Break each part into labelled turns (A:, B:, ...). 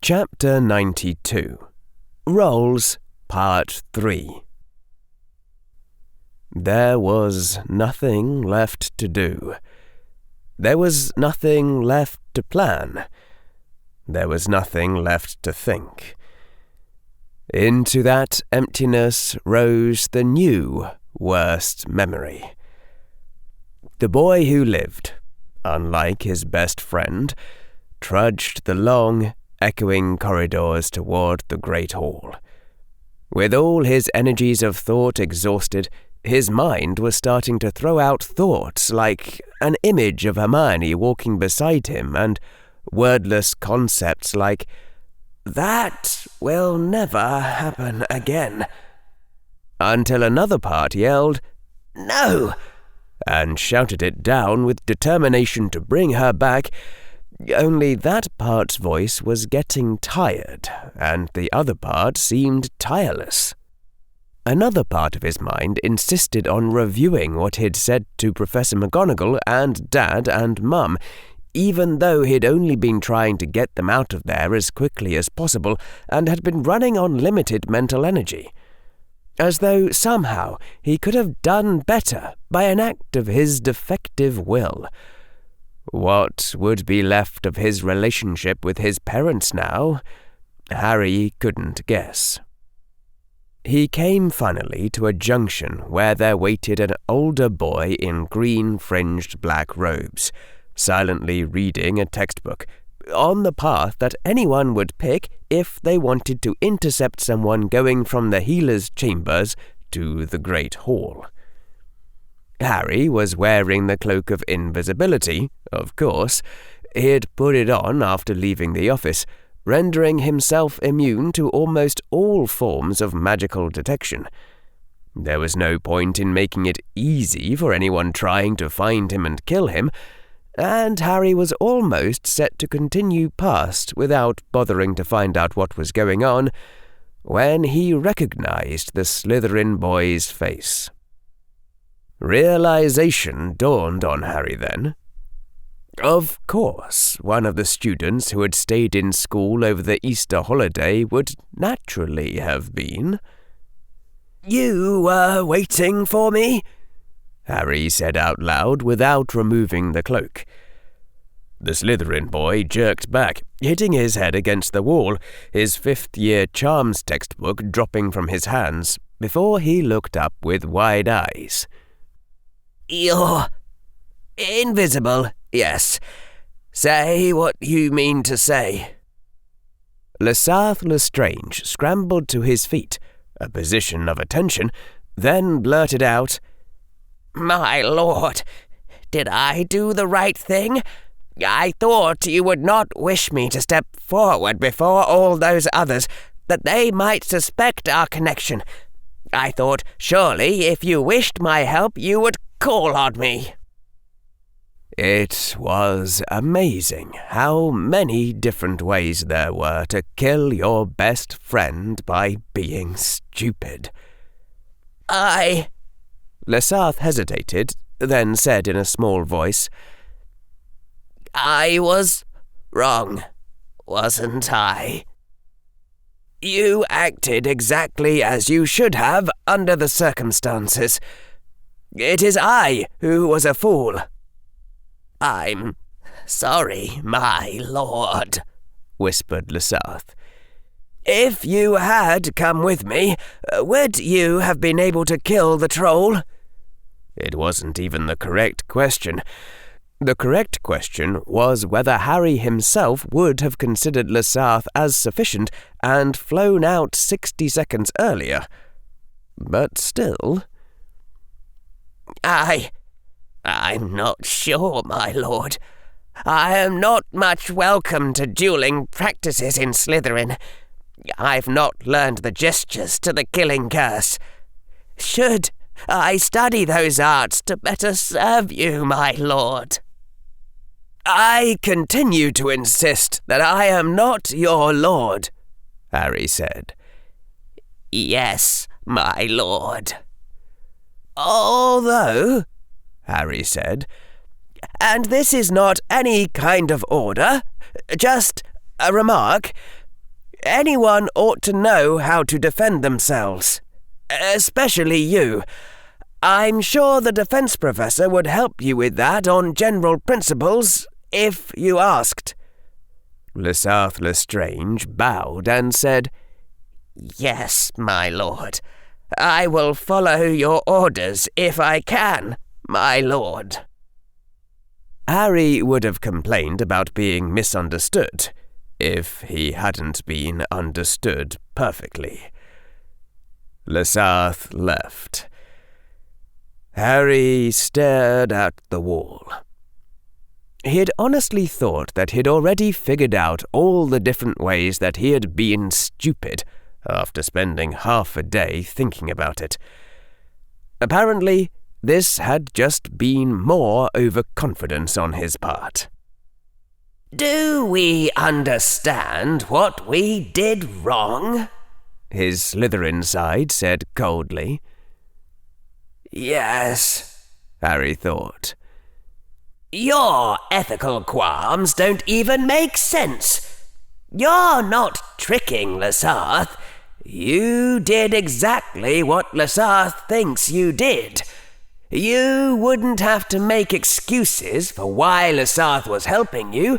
A: Chapter 92. Roles, Part 3. There was nothing left to do. There was nothing left to plan. There was nothing left to think. Into that emptiness rose the new worst memory. The boy who lived, unlike his best friend, trudged the long, echoing corridors toward the great hall. With all his energies of thought exhausted, his mind was starting to throw out thoughts like an image of Hermione walking beside him and wordless concepts like, "That will never happen again," until another part yelled, "No!" and shouted it down with determination to bring her back. Only that part's voice was getting tired, and the other part seemed tireless. Another part of his mind insisted on reviewing what he'd said to Professor McGonagall and Dad and Mum, even though he'd only been trying to get them out of there as quickly as possible and had been running on limited mental energy. As though somehow he could have done better by an act of his defective will. What would be left of his relationship with his parents now? Harry couldn't guess. He came finally to a junction where there waited an older boy in green-fringed black robes, silently reading a textbook, on the path that anyone would pick if they wanted to intercept someone going from the healer's chambers to the Great Hall. Harry was wearing the cloak of invisibility, of course. He'd put it on after leaving the office, rendering himself immune to almost all forms of magical detection. There was no point in making it easy for anyone trying to find him and kill him, and Harry was almost set to continue past without bothering to find out what was going on, when he recognized the Slytherin boy's face. Realization dawned on Harry then. Of course, one of the students who had stayed in school over the Easter holiday would naturally have been. "You were waiting for me?" Harry said out loud without removing the cloak. The Slytherin boy jerked back, hitting his head against the wall, his fifth-year charms textbook dropping from his hands, before he looked up with wide eyes. "You're invisible, yes. Say what you mean to say." Lesarth Lestrange scrambled to his feet, a position of attention, then blurted out, "My lord, did I do the right thing? I thought you would not wish me to step forward before all those others, that they might suspect our connection. I thought surely if you wished my help you would call on me." It was amazing how many different ways there were to kill your best friend by being stupid. Lesarth hesitated, then said in a small voice, "I was wrong, wasn't I? You acted exactly as you should have under the circumstances. It is I who was a fool." "I'm sorry, my lord," whispered Lesarth. "If you had come with me, would you have been able to kill the troll?" It wasn't even the correct question. The correct question was whether Harry himself would have considered Lesarth as sufficient and flown out 60 seconds earlier. But still... I'm not sure, my lord. I am not much welcome to dueling practices in Slytherin. I've not learned the gestures to the killing curse. Should I study those arts to better serve you, my lord?" "I continue to insist that I am not your lord," Harry said. "Yes, my lord." "Although," Harry said, "and this is not any kind of order, just a remark, Anyone ought to know how to defend themselves. Especially you. I'm sure the defense professor would help you with that on general principles, if you asked." Lesarth Lestrange bowed and said, "Yes, my lord. I will follow your orders if I can, my lord." Harry would have complained about being misunderstood if he hadn't been understood perfectly. Lesarth left. Harry stared at the wall. He had honestly thought that he'd already figured out all the different ways that he had been stupid after spending half a day thinking about it. Apparently, this had just been more overconfidence on his part. "Do we understand what we did wrong?" his Slytherin side said coldly. "Yes," Harry thought. "Your ethical qualms don't even make sense. You're not tricking Lesarth. You did exactly what Lesarth thinks you did. You wouldn't have to make excuses for why Lesarth was helping you.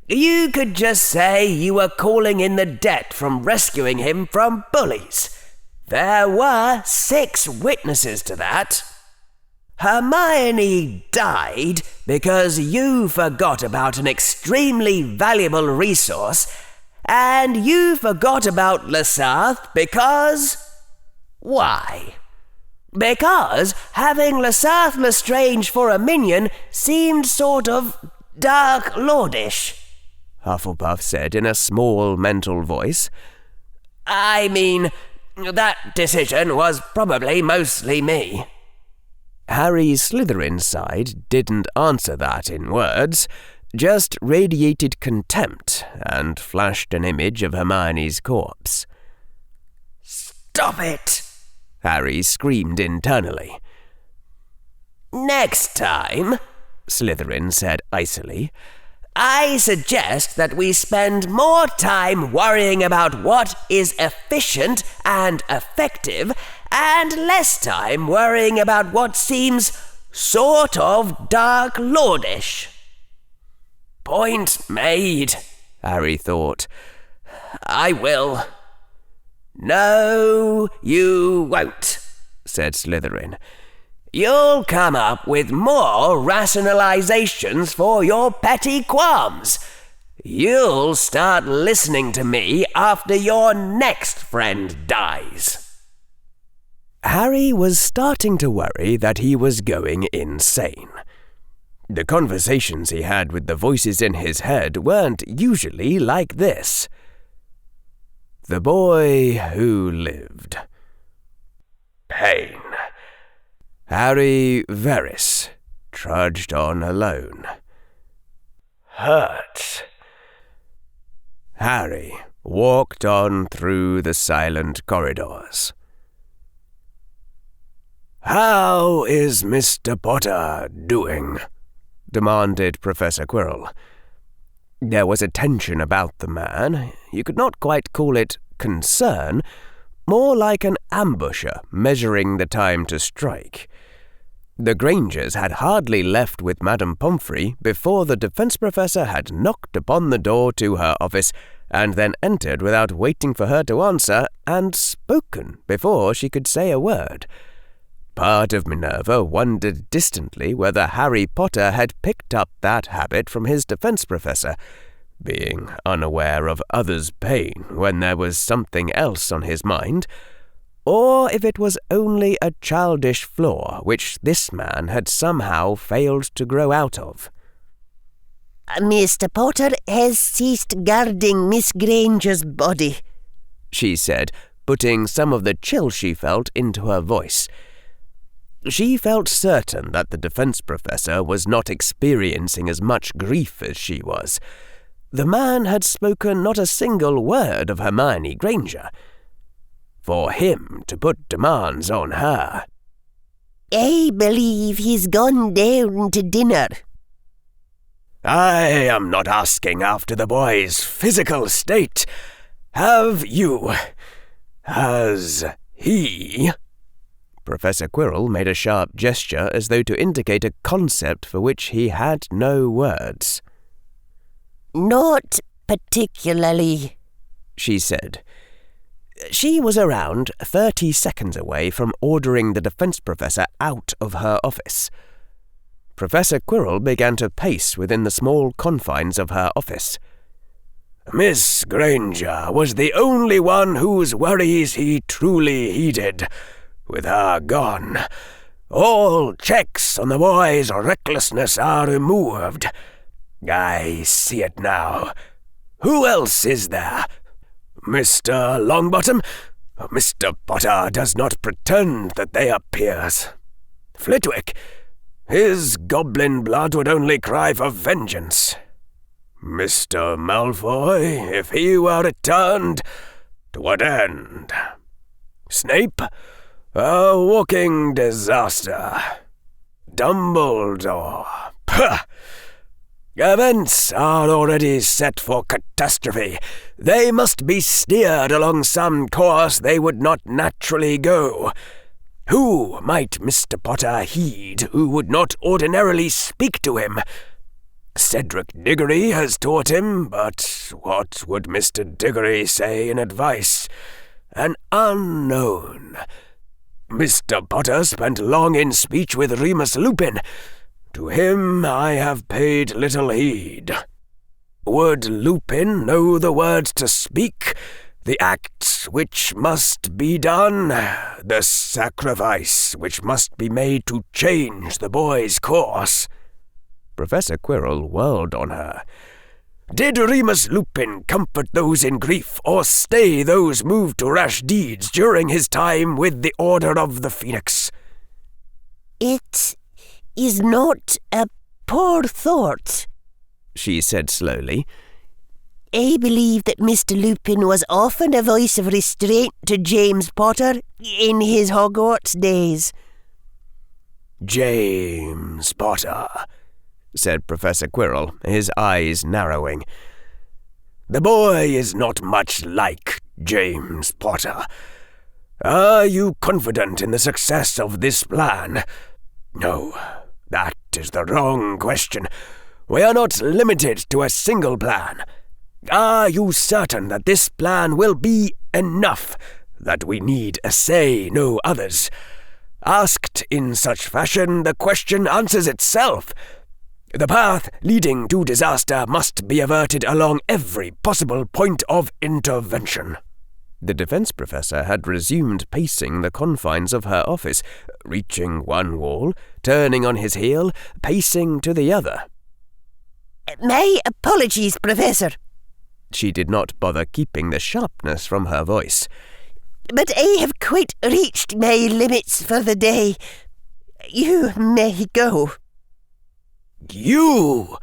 A: You could just say you were calling in the debt from rescuing him from bullies. There were 6 witnesses to that. Hermione died because you forgot about an extremely valuable resource, and you forgot about Lesarth because... why? Because having Lesarth Lestrange for a minion seemed sort of Dark Lordish, Hufflepuff said in a small mental voice. I mean, that decision was probably mostly me. Harry's Slytherin side didn't answer that in words, just radiated contempt and flashed an image of Hermione's corpse. "Stop it!" Harry screamed internally. "Next time," Slytherin said icily, "I suggest that we spend more time worrying about what is efficient and effective, and less time worrying about what seems sort of Dark Lordish." "Point made," Harry thought. "I will." "No, you won't," said Slytherin. "You'll come up with more rationalizations for your petty qualms. You'll start listening to me after your next friend dies." Harry was starting to worry that he was going insane. The conversations he had with the voices in his head weren't usually like this. The boy who lived. Pain. Harry Varys trudged on alone. Hurt. Harry walked on through the silent corridors. "How is Mr. Potter doing?" demanded Professor Quirrell. There was a tension about the man. You could not quite call it concern, more like an ambusher measuring the time to strike. The Grangers had hardly left with Madame Pomfrey before the defense professor had knocked upon the door to her office and then entered without waiting for her to answer and spoken before she could say a word. Part of Minerva wondered distantly whether Harry Potter had picked up that habit from his defense professor, being unaware of others' pain when there was something else on his mind, or if it was only a childish flaw which this man had somehow failed to grow out of. "Mr. Potter has ceased guarding Miss Granger's body," she said, putting some of the chill she felt into her voice. She felt certain that the defense professor was not experiencing as much grief as she was. The man had spoken not a single word of Hermione Granger. For him to put demands on her. "I believe he's gone down to dinner." "I am not asking after the boy's physical state," Has he... Professor Quirrell made a sharp gesture as though to indicate a concept for which he had no words.
B: Not particularly,
A: she said. She was around 30 seconds away from ordering the defense professor out of her office. Professor Quirrell began to pace within the small confines of her office. Miss Granger was the only one whose worries he truly heeded. With her gone, all checks on the boy's recklessness are removed. I see it now. Who else is there? Mr. Longbottom? Mr. Potter does not pretend that they are peers. Flitwick, his goblin blood would only cry for vengeance. Mr. Malfoy, if he were returned, to what end? Snape, a walking disaster. Dumbledore, pah! Events are already set for catastrophe. They must be steered along some course they would not naturally go. Who might Mr. Potter heed who would not ordinarily speak to him? Cedric Diggory has taught him, but what would Mr. Diggory say in advice? An unknown. Mr. Potter spent long in speech with Remus Lupin. To him I have paid little heed. Would Lupin know the words to speak, the act which must be done, the sacrifice which must be made to change the boy's course? Professor Quirrell whirled on her. Did Remus Lupin comfort those in grief or stay those moved to rash deeds during his time with the Order of the Phoenix?
B: It is not a poor thought,
A: she said slowly.
B: I believe that Mr. Lupin was often a voice of restraint to James Potter in his Hogwarts days.
A: James Potter, said Professor Quirrell, his eyes narrowing. The boy is not much like James Potter. Are you confident in the success of this plan? No, that is the wrong question. We are not limited to a single plan. Are you certain that this plan will be enough, that we need essay no others? Asked in such fashion, the question answers itself. The path leading to disaster must be averted along every possible point of intervention. The defense professor had resumed pacing the confines of her office, reaching one wall, turning on his heel, pacing to the other.
B: My apologies, Professor.
A: She did not bother keeping the sharpness from her voice.
B: But I have quite reached my limits for the day. You may go.
A: You!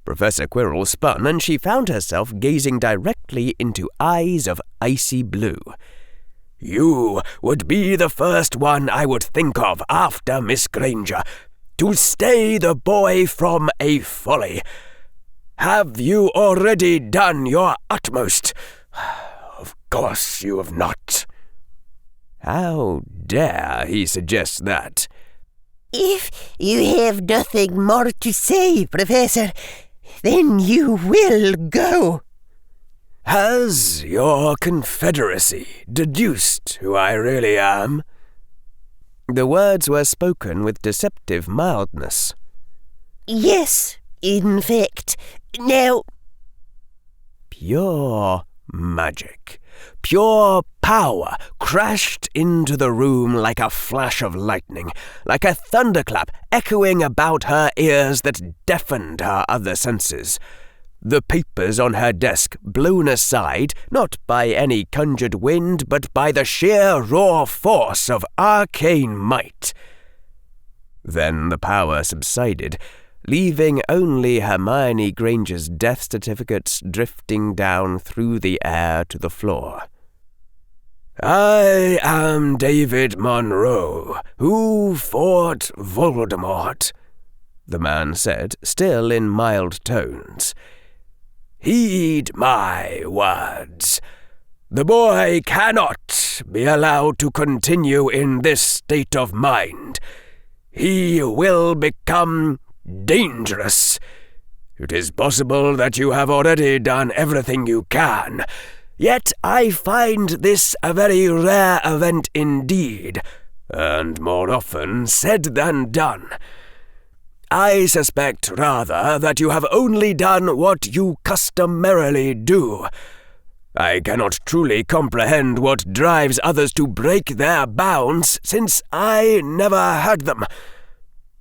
A: Professor Quirrell spun, and she found herself gazing directly into eyes of icy blue. You would be the first one I would think of after Miss Granger, to stay the boy from a folly. Have you already done your utmost? Of course you have not. How dare he suggest that?
B: If you have nothing more to say, Professor, then you will go.
A: Has your confederacy deduced who I really am? The words were spoken with deceptive mildness.
B: Yes, in fact. Now...
A: Pure magic, pure power crashed into the room like a flash of lightning, like a thunderclap echoing about her ears that deafened her other senses. The papers on her desk blown aside, not by any conjured wind, but by the sheer raw force of arcane might. Then the power subsided, leaving only Hermione Granger's death certificates drifting down through the air to the floor. I am David Monroe, who fought Voldemort, the man said, still in mild tones. Heed my words. The boy cannot be allowed to continue in this state of mind. He will become dangerous. It is possible that you have already done everything you can, yet I find this a very rare event indeed, and more often said than done. I suspect rather that you have only done what you customarily do. I cannot truly comprehend what drives others to break their bounds, since I never had them.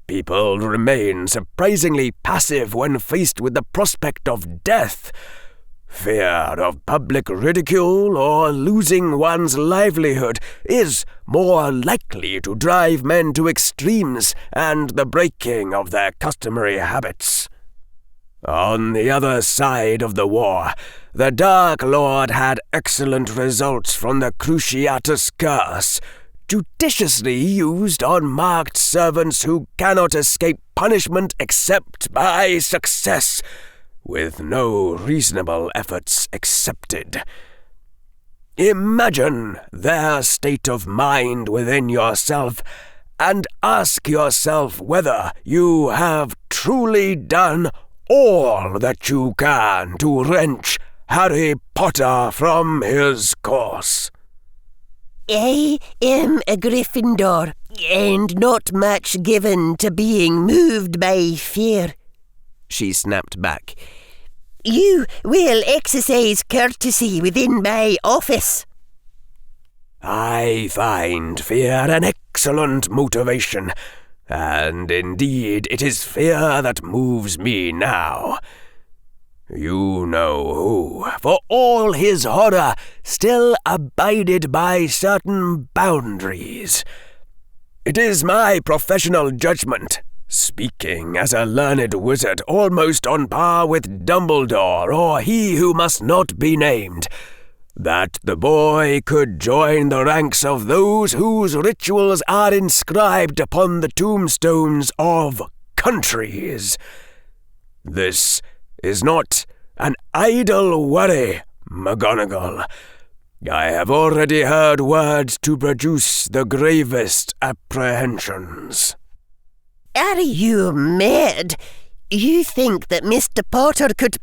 A: People remain surprisingly passive when faced with the prospect of death. Fear of public ridicule or losing one's livelihood is more likely to drive men to extremes and the breaking of their customary habits. On the other side of the war, the Dark Lord had excellent results from the Cruciatus Curse, judiciously used on marked servants who cannot escape punishment except by success, with no reasonable efforts accepted. Imagine their state of mind within yourself, and ask yourself whether you have truly done all that you can to wrench Harry Potter from his course.
B: I am a Gryffindor, and not much given to being moved by fear,
A: she snapped back.
B: You will exercise courtesy within my office.
A: I find fear an excellent motivation, and indeed it is fear that moves me now. You know who, for all his horror, still abided by certain boundaries. It is my professional judgment, speaking as a learned wizard almost on par with Dumbledore or he who must not be named, that the boy could join the ranks of those whose rituals are inscribed upon the tombstones of countries. This is not an idle worry, McGonagall. I have already heard words to produce the gravest apprehensions.
B: Are you mad? You think that Mr. Potter could...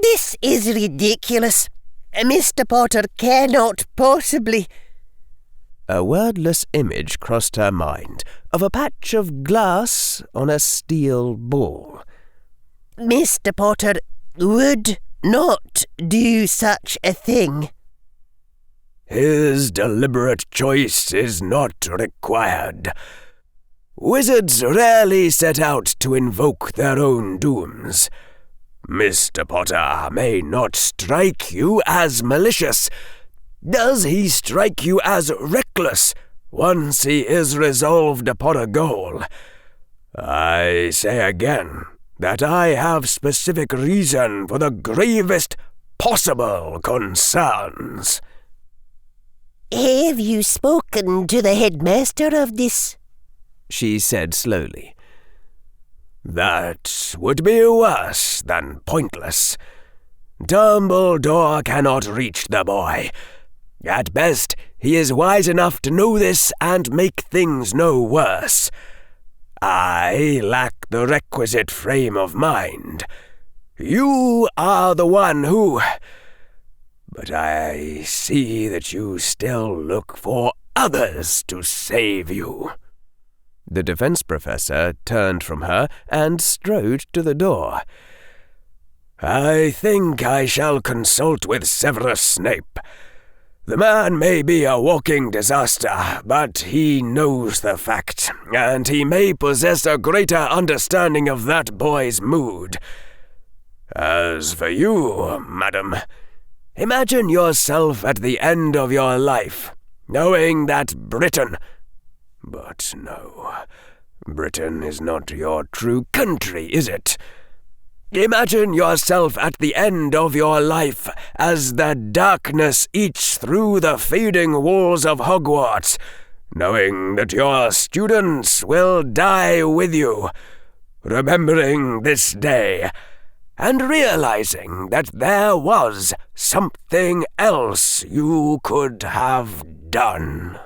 B: This is ridiculous. Mr. Potter cannot possibly...
A: A wordless image crossed her mind of a patch of glass on a steel ball.
B: Mr. Potter would not do such a thing.
A: His deliberate choice is not required. Wizards rarely set out to invoke their own dooms. Mr. Potter may not strike you as malicious. Does he strike you as reckless once he is resolved upon a goal? I say again that I have specific reason for the gravest possible concerns.
B: Have you spoken to the headmaster of this?
A: She said slowly. That would be worse than pointless. Dumbledore cannot reach the boy. At best, he is wise enough to know this and make things no worse. I lack the requisite frame of mind. You are the one who... But I see that you still look for others to save you. The defense professor turned from her and strode to the door. I think I shall consult with Severus Snape. The man may be a walking disaster, but he knows the fact, and he may possess a greater understanding of that boy's mood. As for you, madam, imagine yourself at the end of your life, knowing that Britain... But no, Britain is not your true country, is it? Imagine yourself at the end of your life as the darkness eats through the fading walls of Hogwarts, knowing that your students will die with you, remembering this day and realizing that there was something else you could have done.